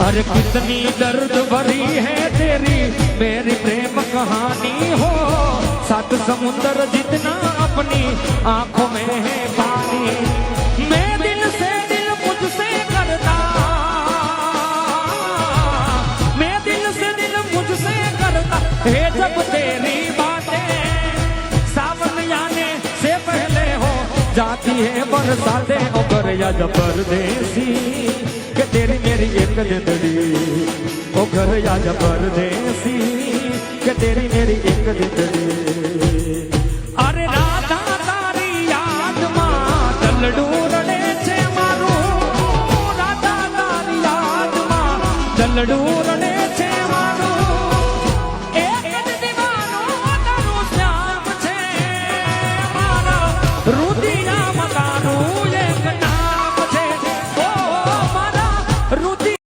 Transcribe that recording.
अरे कितनी दर्द भरी है तेरी मेरी प्रेम कहानी हो, सात समुंदर जितना अपनी आंखों में है पानी। मैं दिल से दिल मुझसे करता, मैं दिल से दिल मुझसे करता है जब तेरी बातें सावन आने से पहले हो जाती है बरसातें। ओ या जब परदेसी के तेरी मेरी एक जिंदड़ी, ओ घर या जब परदेसी के तेरी मेरी एक जिंदड़ी। अरे राधा तारी याद मां दलडू रड़े छे मारू, राधा तारी याद मां दलडू रड़े